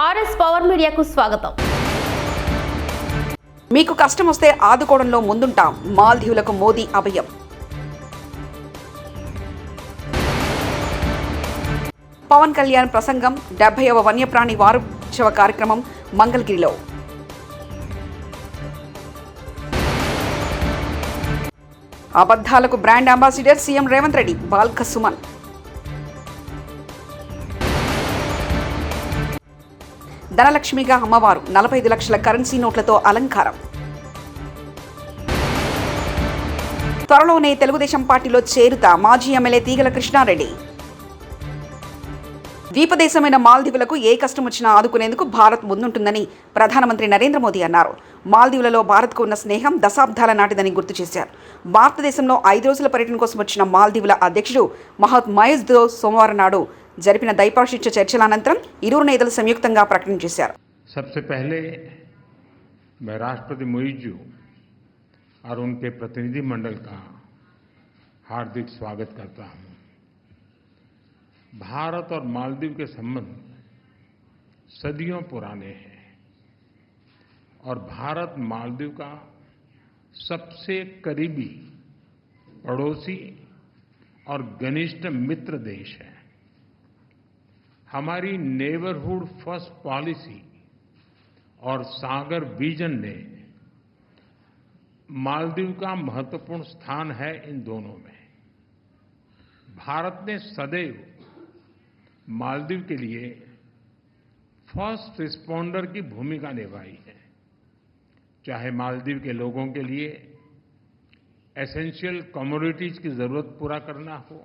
RS power మీడియాకు స్వాగతం. మీకు కష్టం వస్తే ఆదుకోవడంలో ముందుంటాం. మాల్దీవులకు మోదీ అభయం. పవన్ కళ్యాణ్ ప్రసంగం 70వ వన్యప్రాణి వారోత్సవ కార్యక్రమం మంగళగిరిలో. అబద్ధాలకు brand ambassador CM Revanth Reddy Balka Suman. ధనలక్ష్మిగా అమ్మవారు 45 లక్షల కరెన్సీ నోట్లతో అలంకారం. త్వరలోనే తెలుగుదేశం పార్టీలో చేరుతా మాజీ ఎమ్మెల్యే తీగల కృష్ణారెడ్డి. ద్వీపదేశమైన మాల్దీవులకు ఏ కష్టం వచ్చినా ఆదుకునేందుకు భారత్ ముందుంటుందని ప్రధానమంత్రి నరేంద్ర మోదీ అన్నారు. మాల్దీవులలో భారత్కు ఉన్న స్నేహం దశాబ్దాల నాటిదని గుర్తు చేశారు. భారతదేశంలో 5 రోజుల పర్యటన కోసం వచ్చిన మాల్దీవుల అధ్యక్షుడు మహమ్మద్ మయజ్దో సోమవారం నాడు జరిపిన ద్వైపాక్షిక చర్చల అనంతరం ఇరువురు నేతలు సంయుక్తంగా ప్రకటన చేశారు. सबसे पहले मैं राष्ट्रपति मोईज जी और उनके प्रतिनिधि मंडल का हार्दिक स्वागत करता हूं. भारत और मालदीव के संबंध सदियों पुराने हैं और भारत मालदीव का सबसे करीबी पड़ोसी और घनिष्ठ मित्र देश है. हमारी नेबरहुड फर्स्ट पॉलिसी और सागर विजन ने मालदीव का महत्वपूर्ण स्थान है. इन दोनों में भारत ने सदैव मालदीव के लिए फर्स्ट रिस्पॉन्डर की भूमिका निभाई है. चाहे मालदीव के लोगों के लिए एसेंशियल कमोडिटीज की जरूरत पूरा करना हो,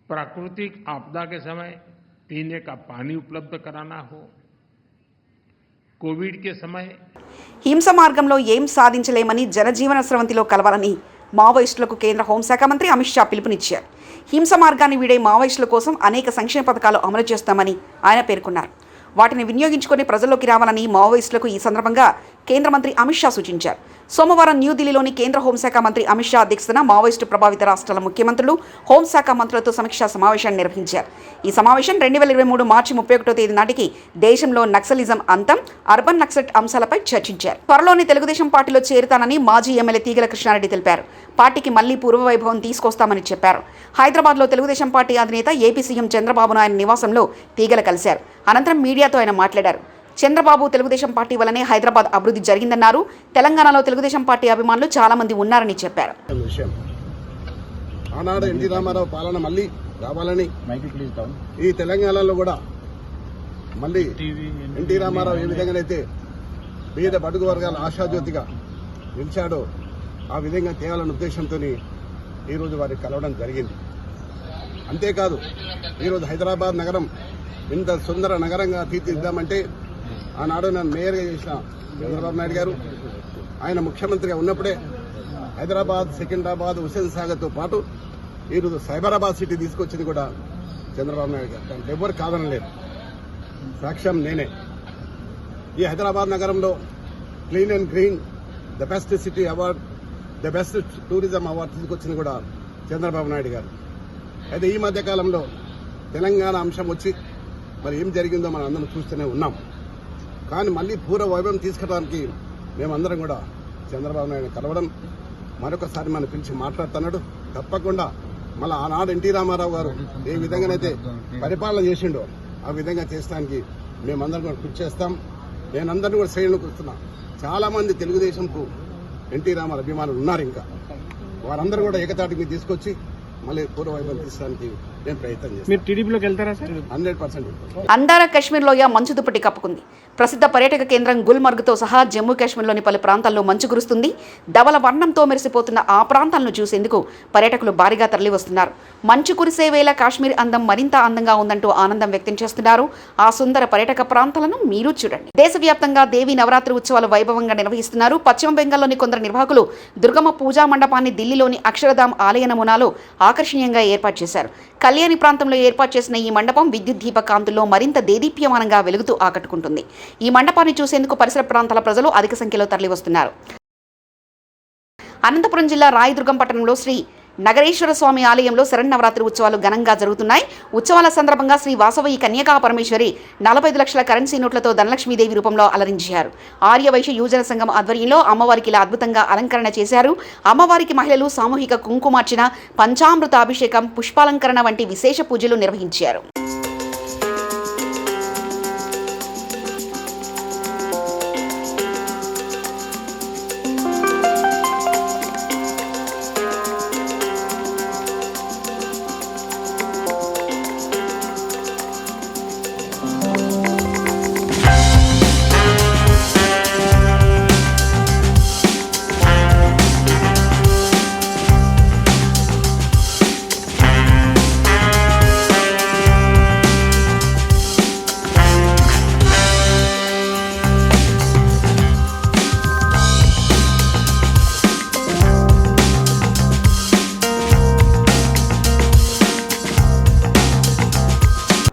प्राकृतिक आपदा के समय पीने का पानी उपलब्ध कराना हो, కోవిడ్ के समय హింస మార్గంలో ఏం సాధించలేమని జనజీవన స్రవంతిలో కలవాలని మావోయిస్టులకు కేంద్ర హోంశాఖ మంత్రి అమిత్ షా పిలుపునిచ్చారు. హింస మార్గాన్ని వీడే మావోయిస్టుల కోసం అనేక సంక్షేమ పథకాలు అమలు చేస్తామని ఆయన పేర్కొన్నారు. వాటిని వినియోగించుకుని ప్రజల్లోకి రావాలని మావోయిస్టులకు ఈ సందర్భంగా కేంద్ర మంత్రి అమిత్ షా సూచించారు. సోమవారం న్యూఢిల్లీలోని కేంద్ర హోంశాఖ మంత్రి అమిత్ షా అధ్యక్షతన మావోయిస్టు ప్రభావిత రాష్ట్రాల ముఖ్యమంత్రులు, హోంశాఖ మంత్రులతో సమీక్షా సమావేశాన్ని నిర్వహించారు. ఈ సమావేశం 2023 మార్చి 31వ తేదీ నాటికి దేశంలో నక్సలిజం అంతం, అర్బన్ నక్సల్ అంశాలపై చర్చించారు. త్వరలోనే తెలుగుదేశం పార్టీలో చేరుతానని మాజీ ఎమ్మెల్యే తీగల కృష్ణారెడ్డి తెలిపారు. పార్టీకి మళ్లీ పూర్వవైభవం తీసుకొస్తామని చెప్పారు. హైదరాబాద్లో తెలుగుదేశం పార్టీ అధినేత ఏపీ సీఎం చంద్రబాబును ఆయన నివాసంలో తీగల కలిశారు. అనంతరం మీడియాతో ఆయన మాట్లాడారు. చంద్రబాబు తెలుగుదేశం పార్టీ వల్లనే హైదరాబాద్ అభివృద్ధి జరిగిందన్నారు. తెలంగాణలో తెలుగుదేశం పార్టీ అభిమానులు చాలా మంది ఉన్నారని చెప్పారు. ఆనాడు ఎన్టీ రామారావు పాలన మళ్ళీ రావాలని ఈ తెలంగాణలో కూడా మళ్ళీ ఎన్టీ రామారావు ఏ విధంగానైతే పేద బడుగు వర్గాల ఆశాజ్యోతిగా నిలిచాడో ఆ విధంగా తేవాలన్న ఉద్దేశంతో ఈరోజు వారికి కలవడం జరిగింది. అంతేకాదు ఈరోజు హైదరాబాద్ నగరం ఇంత సుందర నగరంగా తీర్చిదిద్దామంటే ఆనాడు నన్ను మేయర్గా చేసిన చంద్రబాబు నాయుడు గారు, ఆయన ముఖ్యమంత్రిగా ఉన్నప్పుడే హైదరాబాద్, సికింద్రాబాద్, హుస్సేన్ సాగర్తో పాటు ఈరోజు సైబరాబాద్ సిటీ తీసుకొచ్చింది కూడా చంద్రబాబు నాయుడు గారు. దాంట్లో ఎవరు కాదనలేదు, సాక్ష్యం నేనే. ఈ హైదరాబాద్ నగరంలో clean and green the best city award, the best tourism award తీసుకొచ్చింది కూడా చంద్రబాబు నాయుడు గారు. అయితే ఈ మధ్యకాలంలో తెలంగాణ అంశం వచ్చి మరి ఏం జరిగిందో మనం అందరం చూస్తూనే ఉన్నాం. కానీ మళ్ళీ పూర్వ వైభవం తీసుకురావడానికి మేమందరం కూడా చంద్రబాబు నాయుడు కలవడం, మరొకసారి మనం పిలిచి మాట్లాడుతున్నాడు. తప్పకుండా మళ్ళీ ఆనాడు ఎన్టీ రామారావు గారు ఏ విధంగానైతే పరిపాలన చేసిండో ఆ విధంగా చేసడానికి మేమందరం కూడా కృషి చేస్తాం. నేనందరినీ కూడా శ్రేణులకు వస్తున్నా. చాలా మంది తెలుగుదేశంకు ఎన్టీ రామారావు అభిమానులు ఉన్నారు. ఇంకా వారందరూ కూడా ఏకతాటికి తీసుకొచ్చి మళ్ళీ పూర్వ వైభవం తీసుకోవడానికి నేను ప్రయత్నం చేస్తాను. మీరు టీడీపీలోకి వెళ్తారా సార్? 100%. అందార కాశ్మీర్ లోయ మంచు దుప్పటి కప్పుకుంది. ప్రసిద్ధ పర్యాటక కేంద్రం గుల్మర్గ్తో సహా జమ్మూ కాశ్మీర్లోని పలు ప్రాంతాల్లో మంచు కురుస్తుంది. ధవల వర్ణంతో మెరిసిపోతున్న ఆ ప్రాంతాలను చూసేందుకు పర్యాటకులు భారీగా తరలివస్తున్నారు. మంచు కురిసే వేళ కాశ్మీర్ అందం మరింత అందంగా ఉందంటూ ఆనందం వ్యక్తం చేస్తున్నారు. ఆ సుందర పర్యాటక ప్రాంతాలను మీరు చూడండి. దేశవ్యాప్తంగా దేవీ నవరాత్రి ఉత్సవాలు వైభవంగా నిర్వహిస్తున్నారు. పశ్చిమ బెంగాల్లోని కొందరు నిర్వాహకులు దుర్గమ్మ పూజా మండపాన్ని ఢిల్లీలోని అక్షరధామ్ ఆలయ నమూనాలో ఆకర్షణీయంగా ఏర్పాటు చేశారు. కళ్యాణి ప్రాంతంలో ఏర్పాటు చేసిన ఈ మండపం విద్యుత్ దీప కాంతుల్లో మరింత దేదీప్యమానంగా వెలుగుతూ ఆకట్టుకుంటుంది. ఈ మండపాన్ని చూసేందుకు పరిసర ప్రాంతాల ప్రజలు అధిక సంఖ్యలో తరలివస్తున్నారు. అనంతపురం జిల్లా రాయదుర్గం పట్టణంలో శ్రీ నగరేశ్వర స్వామి ఆలయంలో శరన్నవరాత్రి ఉత్సవాలు ఘనంగా జరుగుతున్నాయి. ఉత్సవాల సందర్భంగా శ్రీ వాసవి కన్యకా పరమేశ్వరి 45 లక్షల కరెన్సీ నోట్లతో ధనలక్ష్మీదేవి రూపంలో అలరించారు. ఆర్యవైశ్య యువజన సంఘం ఆధ్వర్యంలో అమ్మవారికి ఇలా అద్భుతంగా అలంకరణ చేశారు. అమ్మవారికి మహిళలు సామూహిక కుంకుమార్చన, పంచామృత అభిషేకం, పుష్పాలంకరణ వంటి విశేష పూజలు నిర్వహించారు.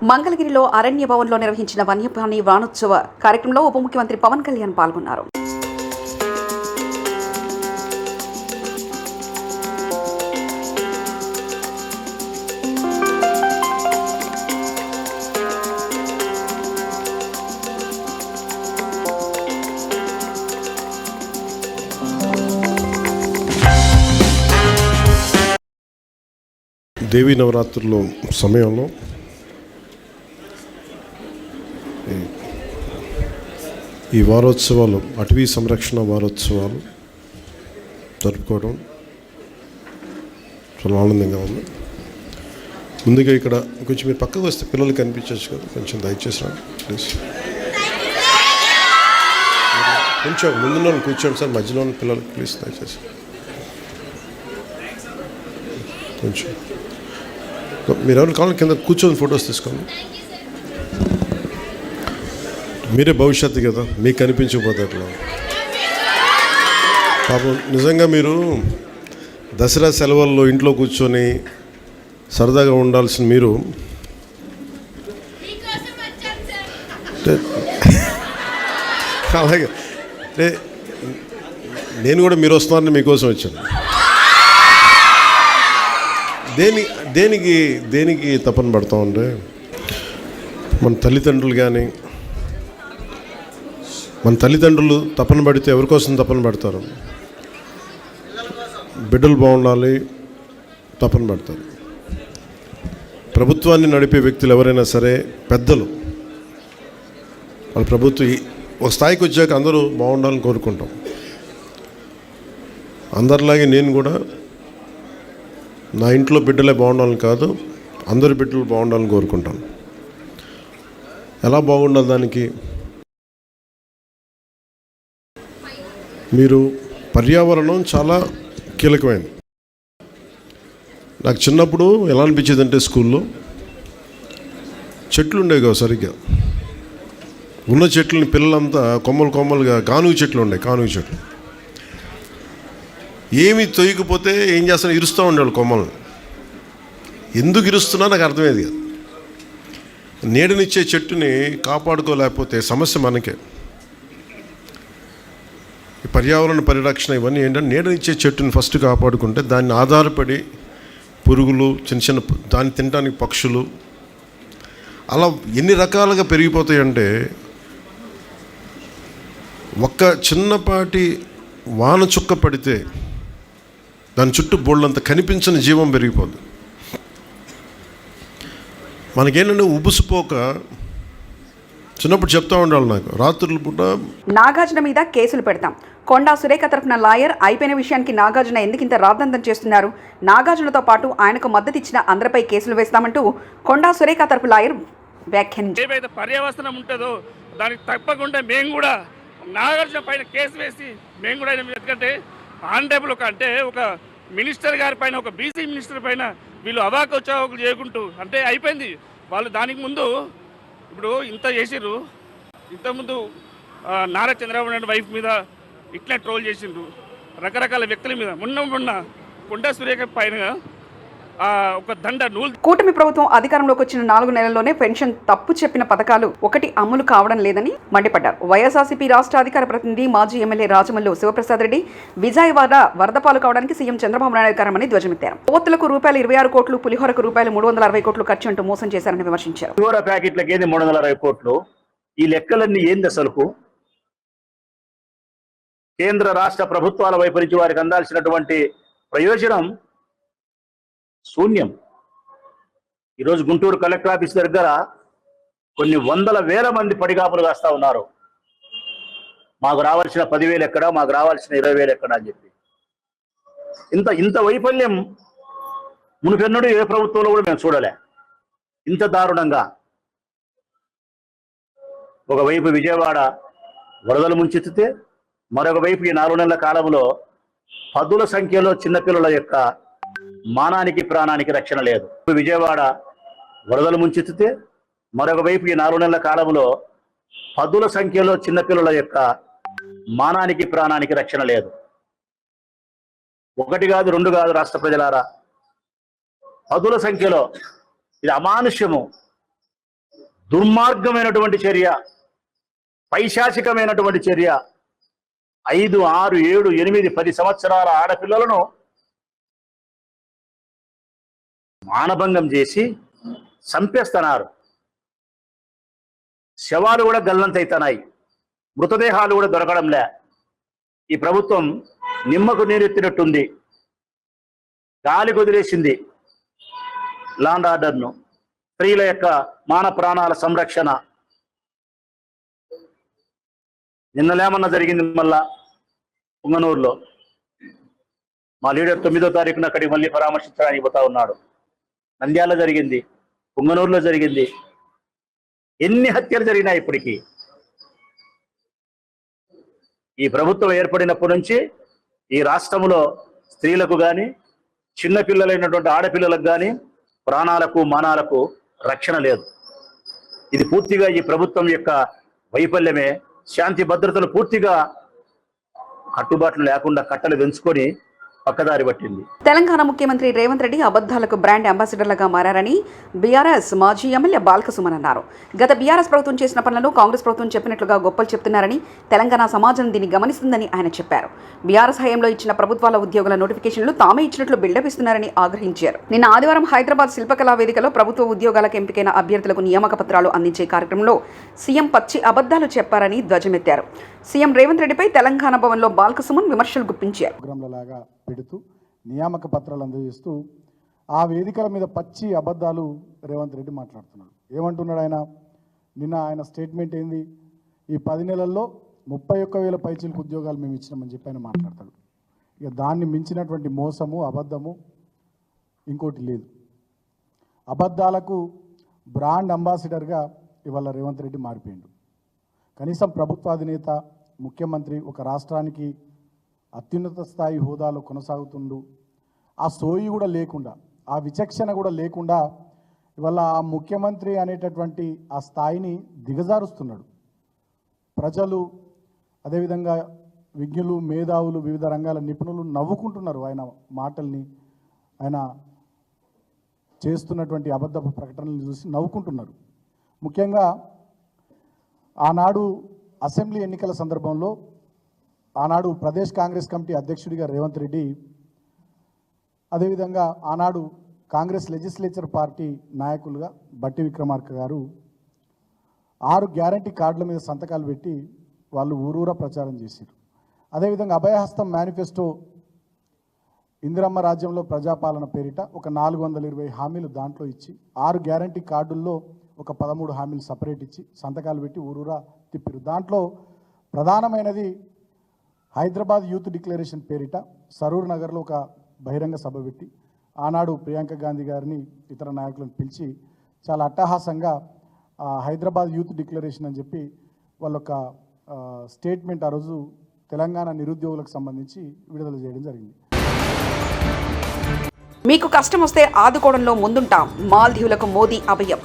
మంగళగిరిలో అరణ్య భవన్లో నిర్వహించిన వన్యప్రాణి వానోత్సవ కార్యక్రమంలో ఉప ముఖ్యమంత్రి పవన్ కళ్యాణ్ పాల్గొన్నారు. దేవీ నవరాత్రుల సమయంలో ఈ వారోత్సవాలు, అటవీ సంరక్షణ వారోత్సవాలు జరుపుకోవడం చాలా ఆనందంగా ఉంది. ముందుగా ఇక్కడ కొంచెం మీరు పక్కకు వస్తే పిల్లలు కనిపించవచ్చు కదా, కొంచెం దయచేసి రండి ప్లీజ్. కొంచెం ముందున్న వాళ్ళు కూర్చోండి సార్, మధ్యలో ఉన్న పిల్లలకి ప్లీజ్ దయచేసి కొంచెం. మీరు ఎవరు కావాలి కింద కూర్చొని ఫొటోస్ తీసుకోండి. మీరే భవిష్యత్తు కదా, మీకు కనిపించకపోతే అట్లా. పాపం నిజంగా మీరు దసరా సెలవుల్లో ఇంట్లో కూర్చొని సరదాగా ఉండాల్సిన మీరు అలాగే అంటే నేను కూడా మీరు వస్తున్నారని మీకోసం వచ్చాను. దేనికి తపన పడతా ఉంటే మన తల్లిదండ్రులు తపన పడితే ఎవరికోసం తపన పడతారు? బిడ్డలు బాగుండాలి తపన పడతారు. ప్రభుత్వాన్ని నడిపే వ్యక్తులు ఎవరైనా సరే, పెద్దలు, వాళ్ళ ప్రభుత్వం ఒక స్థాయికి వచ్చాక అందరూ బాగుండాలని కోరుకుంటాం. అందరిలాగే నేను కూడా నా ఇంట్లో బిడ్డలే బాగుండాలని కాదు, అందరి బిడ్డలు బాగుండాలని కోరుకుంటాను. ఎలా బాగుండాలి దానికి? మీరు పర్యావరణం చాలా కీలకమైనది. నాకు చిన్నప్పుడు ఎలా అనిపించేదంటే స్కూల్లో చెట్లు ఉండేవి కావు సరిగ్గా. ఉన్న చెట్లని పిల్లలంతా కొమ్మలుగా కానుగ చెట్లు ఉండే, కానుగ చెట్లు ఏమి తొయ్యకపోతే ఏం చేస్తాను, ఇరుస్తూ ఉండేవాళ్ళు కొమ్మలను. ఎందుకు ఇరుస్తున్నా నాకు అర్థమయ్యేది కాదు. నీడనిచ్చే చెట్టుని కాపాడుకోలేకపోతే సమస్య మనకే. ఈ పర్యావరణ పరిరక్షణ ఇవన్నీ ఏంటంటే, నీడనిచ్చే చెట్టుని ఫస్ట్ కాపాడుకుంటే దాన్ని ఆధారపడి పురుగులు, చిన్న దాన్ని తినడానికి పక్షులు, అలా ఎన్ని రకాలుగా పెరిగిపోతాయంటే, ఒక్క చిన్నపాటి వాన చుక్క పడితే దాని చుట్టూ బోళ్ళంత కనిపించని జీవం పెరిగిపోతుంది. మనకేంటంటే ఉబుసుపోక చిన్నప్పుడు చెప్తా ఉండాలి నాకు, రాత్రుల పూట నాగార్జున మీద కేసులు పెడతాం. కొండా సురేఖ తరఫున లాయర్ అయిపోయిన విషయానికి నాగార్జున ఎందుకింత రాద్దంతం చేస్తున్నారు? నాగార్జునతో పాటు ఆయనకు మద్దతు ఇచ్చిన అందరిపై కేసులు వేస్తామంటూ కొండా సురేఖ తరఫు లాయర్ వ్యాఖ్యానించారు. ఏవైతే పర్యవసనం ఉంటుందో దానికి తప్పకుండా మేము కూడా నాగార్జున పైన కేసు వేసి మేము కూడా, ఎందుకంటే ఆన్ టేబుల్ ఒక మినిస్టర్ గారి పైన, ఒక బీసీ మినిస్టర్ పైన వీళ్ళు అవాకోచావకులు చేయకుంటూ అంటే అయిపోయింది. వాళ్ళు దానికి ముందు ఇప్పుడు ఇంత చేసిర్రు, ఇంతకుముందు నారా చంద్రబాబు నాయుడు వైఫ్ మీద ఇట్లా ట్రోల్ చేసిండ్రు, రకరకాల వ్యక్తుల మీద. మొన్న కొండా సురేఖ పైన ఒక దండ నూలు. కూటమి ప్రభుత్వం అధికారంలోకి వచ్చిన 4 నెలల్లోనే పెన్షన్ తప్పు చెప్పిన పథకాలు ఒకటి అమలు కావడం లేదని మండిపడ్డారు. వైఎస్ఆర్సీపీ రాష్ట్ర అధికార ప్రతినిధి మాజీ ఎమ్మెల్యే రాజమల్లు శివప్రసాద్ రెడ్డి విజయవాడ వరద పాలు కావడానికి సీఎం చంద్రబాబు నాయుడు కారణమని ధ్వజమెత్తారు. కోతులకు రూపాయలు 26 కోట్లు, పులిహోరకు రూపాయలు 360 కోట్లు ఖర్చు అంటూ మోసం చేశారని విమర్శించారు. పులిహోర ప్యాకెట్లకి 360 కోట్లు, ఈ లెక్కలన్నీ ఏంది అసలుకు? కేంద్ర రాష్ట్ర ప్రభుత్వాల వైపు నుంచి వారికి అందాల్సినటువంటి ప్రయోజనం శూన్యం. ఈరోజు గుంటూరు కలెక్టర్ ఆఫీస్ దగ్గర కొన్ని వందల వేల మంది పడిగాపులు కాస్తా ఉన్నారు. మాకు రావాల్సిన 10,000 ఎక్కడా, మాకు రావాల్సిన 20,000 ఎక్కడా అని చెప్పి. ఇంత వైఫల్యం మునుపెన్నడూ ఏ ప్రభుత్వంలో కూడా మేము చూడలే. ఇంత దారుణంగా ఒకవైపు విజయవాడ వరదలు ముంచెత్తితే, మరొక వైపు ఈ 4 నెలల కాలంలో పదుల సంఖ్యలో చిన్నపిల్లల యొక్క మానానికి ప్రాణానికి రక్షణ లేదు. విజయవాడ వరదలు ముంచెత్తితే, మరొక వైపు ఈ 4 నెలల కాలంలో పదుల సంఖ్యలో చిన్నపిల్లల యొక్క మానానికి ప్రాణానికి రక్షణ లేదు. 1 కాదు 2 కాదు రాష్ట్ర ప్రజలారా, పదుల సంఖ్యలో. ఇది అమానుష్యము, దుర్మార్గమైనటువంటి చర్య, పైశాచికమైనటువంటి చర్య. 5, 6, 7, 8, 10 సంవత్సరాల ఆడపిల్లలను మానభంగం చేసి చంపేస్తున్నారు. శవాలు కూడా గల్లంతైతున్నాయి, మృతదేహాలు కూడా దొరకడంలే. ఈ ప్రభుత్వం నిమ్మకు నీరెత్తినట్టుంది, గాలి కుదిరేసింది లాండ్ ఆర్డర్ను, స్త్రీల యొక్క మాన ప్రాణాల సంరక్షణ. నిన్నలేమన్నా జరిగింది మళ్ళా పుంగనూరులో. మా లీడర్ 9వ తారీఖున అక్కడికి మళ్ళీ పరామర్శించడానికి పోతా ఉన్నాడు. నంద్యాల జరిగింది, పుంగనూరులో జరిగింది. ఎన్ని హత్యలు జరిగినాయి ఇప్పటికీ? ఈ ప్రభుత్వం ఏర్పడినప్పటి నుంచి ఈ రాష్ట్రంలో స్త్రీలకు కానీ, చిన్నపిల్లలైనటువంటి ఆడపిల్లలకు కానీ ప్రాణాలకు మానాలకు రక్షణ లేదు. ఇది పూర్తిగా ఈ ప్రభుత్వం యొక్క వైఫల్యమే. శాంతి భద్రతలు పూర్తిగా కట్టుబాట్లు లేకుండా కట్టలు పెంచుకొని పక్కదారి పట్టింది. తెలంగాణ ముఖ్యమంత్రి రేవంత్ రెడ్డి అబద్ధాలకు బ్రాండ్ అంబాసిడర్లుగా మారారని బీఆర్ఎస్ మాజీ ఎమ్మెల్యే బాల్కసుమన్ అన్నారు. గత బీఆర్ఎస్ ప్రభుత్వం చేసిన పనులను కాంగ్రెస్ ప్రభుత్వం చెప్పినట్లుగా గొప్పలు చెప్తున్నారని, తెలంగాణ సమాజం దీన్ని గమనిస్తుందని ఆయన చెప్పారు. బీఆర్ఎస్ హయాంలో ఇచ్చిన ప్రభుత్వాల ఉద్యోగుల నోటిఫికేషన్లు తామే ఇచ్చినట్లు బిల్డప్ ఇస్తున్నారని ఆగ్రహించారు. నిన్న ఆదివారం హైదరాబాద్ శిల్పకళా వేదికలో ప్రభుత్వ ఉద్యోగాలకు ఎంపికైన అభ్యర్థులకు నియామక పత్రాలు అందించే కార్యక్రమంలో సీఎం పచ్చి అబద్ధాలు చెప్పారని ధ్వజమెత్తారు. సీఎం రేవంత్ రెడ్డిపై తెలంగాణ భవన్లో బాల్కసుమన్ విమర్శలు గుప్పించారు. పెడుతూ నియామక పత్రాలు అందజేస్తూ ఆ వేదికల మీద పచ్చి అబద్ధాలు రేవంత్ రెడ్డి మాట్లాడుతున్నాడు. ఏమంటున్నాడు ఆయన? నిన్న ఆయన స్టేట్మెంట్ ఏంది? ఈ 10 నెలల్లో 31,000 పైచీలకు ఉద్యోగాలు మేము ఇచ్చినామని చెప్పి ఆయన మాట్లాడతాడు. ఇక దాన్ని మించినటువంటి మోసము, అబద్ధము ఇంకోటి లేదు. అబద్ధాలకు బ్రాండ్ అంబాసిడర్గా ఇవాళ రేవంత్ రెడ్డి మారిపోయిండు. కనీసం ప్రభుత్వాధినేత ముఖ్యమంత్రి ఒక రాష్ట్రానికి అత్యున్నత స్థాయి హోదాలో కొనసాగుతుండు. ఆ సోయి కూడా లేకుండా, ఆ విచక్షణ కూడా లేకుండా ఇవాళ ఆ ముఖ్యమంత్రి అనేటటువంటి ఆ స్థాయిని దిగజారుస్తున్నాడు. ప్రజలు, అదేవిధంగా విజ్ఞులు, మేధావులు, వివిధ రంగాల నిపుణులు నవ్వుకుంటున్నారు ఆయన మాటల్ని, ఆయన చేస్తున్నటువంటి అబద్ధపు ప్రకటనలు చూసి నవ్వుకుంటున్నారు. ముఖ్యంగా ఆనాడు అసెంబ్లీ ఎన్నికల సందర్భంలో ఆనాడు ప్రదేశ్ కాంగ్రెస్ కమిటీ అధ్యక్షుడిగా రేవంత్ రెడ్డి, అదేవిధంగా ఆనాడు కాంగ్రెస్ లెజిస్లేచర్ పార్టీ నాయకులుగా బట్టి విక్రమార్క గారు 6 గ్యారంటీ కార్డుల మీద సంతకాలు పెట్టి వాళ్ళు ఊరూరా ప్రచారం చేశారు. అదేవిధంగా అభయహస్తం మేనిఫెస్టో, ఇందిరమ్మ రాజ్యంలో ప్రజాపాలన పేరిట ఒక 420 హామీలు దాంట్లో ఇచ్చి 6 గ్యారంటీ కార్డుల్లో ఒక 13 హామీలు సపరేట్ ఇచ్చి సంతకాలు పెట్టి ఊరూరా తిప్పారు. దాంట్లో ప్రధానమైనది హైదరాబాద్ యూత్ డిక్లరేషన్ పేరిట సరూర్ నగర్లో ఒక బహిరంగ సభ పెట్టి ఆనాడు ప్రియాంక గాంధీ గారిని, ఇతర నాయకులను పిలిచి చాలా అట్టహాసంగా హైదరాబాద్ యూత్ డిక్లరేషన్ అని చెప్పి వాళ్ళొక స్టేట్మెంట్ ఆ రోజు తెలంగాణ నిరుద్యోగులకు సంబంధించి విడుదల చేయడం జరిగింది. మీకు కష్టం వస్తే ఆదుకోవడంలో ముందుంటాం, మాల్దీవులకు మోదీ అభయం.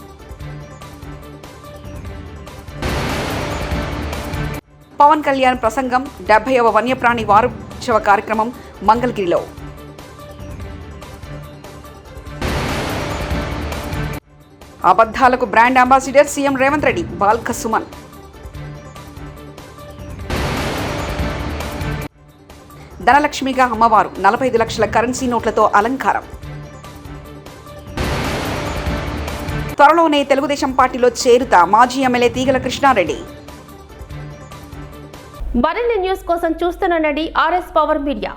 పవన్ కళ్యాణ్ ప్రసంగం 70వ వన్యప్రాణి వారోత్సవ కార్యక్రమం మంగళగిరిలో. అబద్ధాలకు brand ambassador CM Revanth Reddy Balka Suman. ధనలక్ష్మిగా అమ్మవారు 45 లక్షల కరెన్సీ నోట్లతో అలంకారం. త్వరలోనే తెలుగుదేశం పార్టీలో చేరుతా మాజీ ఎమ్మెల్యే తీగల కృష్ణారెడ్డి. మరిన్ని న్యూస్ కోసం చూస్తూనండి RS పవర్ మీడియా.